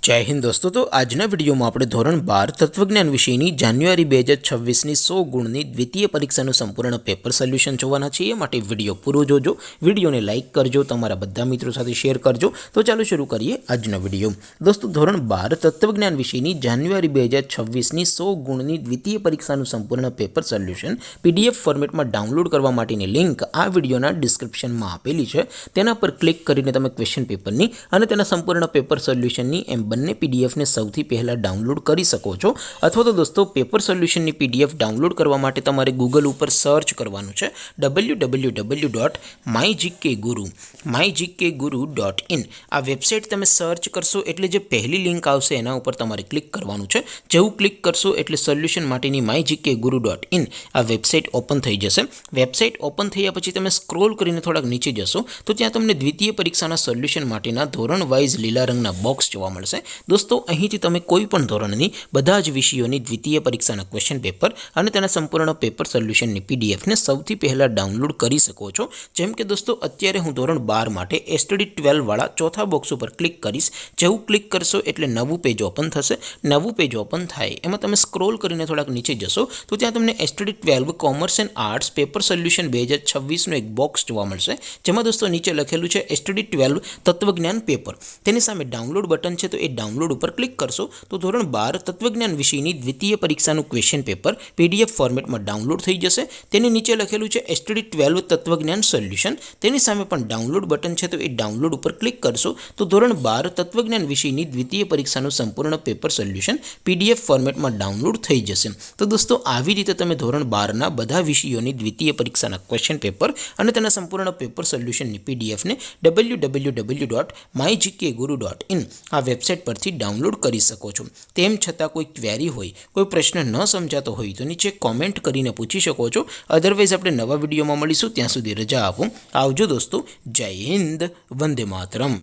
जय हिंद दोस्तों। तो आजना विडियो में આપણે ધોરણ 12 તત્વજ્ઞાન વિષયની જાન્યુઆરી 2026 ની 100 ગુણની દ્વિતીય પરીક્ષાનું સંપૂર્ણ પેપર સોલ્યુશન જોવાના છીએ। માટે વિડિયો પૂરો જોજો, વિડિયોને લાઈક કરજો, તમારા બધા મિત્રો સાથે શેર કરજો। તો ચાલો શરૂ કરીએ આજનો વિડિયો। દોસ્તો ધોરણ 12 તત્વજ્ઞાન વિષયની જાન્યુઆરી 2026 ની 100 ગુણની દ્વિતીય પરીક્ષાનું સંપૂર્ણ પેપર સોલ્યુશન પીડીએફ ફોર્મેટમાં ડાઉનલોડ કરવા માટેની લિંક આ વિડિયોના ડિસ્ક્રિપ્શનમાં આપેલી છે। તેના પર ક્લિક કરીને તમે ક્વેશ્ચન પેપરની અને તેના સંપૂર્ણ પેપર સોલ્યુશનની બંને પીડીએફ ને સૌથી પહેલા ડાઉનલોડ કરી શકો છો। અથવા તો દોસ્તો પેપર સોલ્યુશનની પીડીએફ ડાઉનલોડ કરવા માટે તમારે ગૂગલ ઉપર સર્ચ કરવાનું છે www.mygkguru.in। આ વેબસાઇટ તમે સર્ચ કરશો એટલે જે પહેલી લિંક આવશે એના ઉપર તમારે ક્લિક કરવાનું છે। જેવું ક્લિક કરશો એટલે સોલ્યુશન માટેની mygkguru.in આ વેબસાઇટ ઓપન થઈ જશે। વેબસાઇટ ઓપન થયા પછી તમે સ્ક્રોલ કરીને થોડાક નીચે જશો તો ત્યાં તમને દ્વિતીય પરીક્ષાના સોલ્યુશન માટેના ધોરણ વાઇઝ લીલા રંગના બોક્સ જોવા મળશે। दोस्तों અહીંથી તમે કોઈ પણ ધોરણની બધા જ વિષયોની દ્વિતીય પરીક્ષાના ક્વેશ્ચન પેપર અને તેના સંપૂર્ણ પેપર સોલ્યુશનની પીડીએફ ને સૌથી પહેલા ડાઉનલોડ કરી શકો છો। જેમ કે દોસ્તો અત્યારે હું ધોરણ 12 માટે એસટીડી 12 વાળા ચોથા બોક્સ ઉપર ક્લિક કરીશ। જેવું ક્લિક કરશો એટલે નવું પેજ ઓપન થશે। નવું પેજ ઓપન થાય એમાં તમે સ્ક્રોલ કરીને થોડાક નીચે જશો તો ત્યાં તમને STD 12 commerce and arts paper solution 2026 નું એક બોક્સ જોવા મળશે। જેમાં દોસ્તો નીચે લખેલું છે એસટીડી 12 તત્વજ્ઞાન પેપર। તેની સામે ડાઉનલોડ બટન છે તો એ ડાઉનલોડ ઉપર ક્લિક કરશો તો ધોરણ 12 તત્વજ્ઞાન વિષયની દ્વિતીય પરીક્ષાનું ક્વેશ્ચન પેપર પીડીએફ ફોર્મેટમાં ડાઉનલોડ થઈ જશે। તેની નીચે લખેલું છે એસટીડી 12 તત્વજ્ઞાન સોલ્યુશન। તેની સામે પણ ડાઉનલોડ બટન છે તો એ ડાઉનલોડ ઉપર ક્લિક કરશો તો ધોરણ 12 તત્વજ્ઞાન વિષયની દ્વિતીય પરીક્ષાનું સંપૂર્ણ પેપર સોલ્યુશન પીડીએફ ફોર્મેટમાં ડાઉનલોડ થઈ જશે। તો દોસ્તો આવી રીતે તમે ધોરણ 12ના બધા વિષયોની દ્વિતીય પરીક્ષાના ક્વેશ્ચન પેપર અને તેના સંપૂર્ણ પેપર સોલ્યુશનની પીડીએફ ને www.mygkguru.in આ વેબસાઇટ પરથી ડાઉનલોડ કરી શકો છો। તેમ છતાં કોઈ ક્વેરી હોય, કોઈ પ્રશ્ન ન સમજાતો હોય તો નીચે કોમેન્ટ કરીને પૂછી શકો છો। અધરવાઇઝ આપણે નવા વિડીયોમાં મળીશું, ત્યાં સુધી રજા આપો। આવજો દોસ્તો। જય હિન્દ, વંદે માતરમ।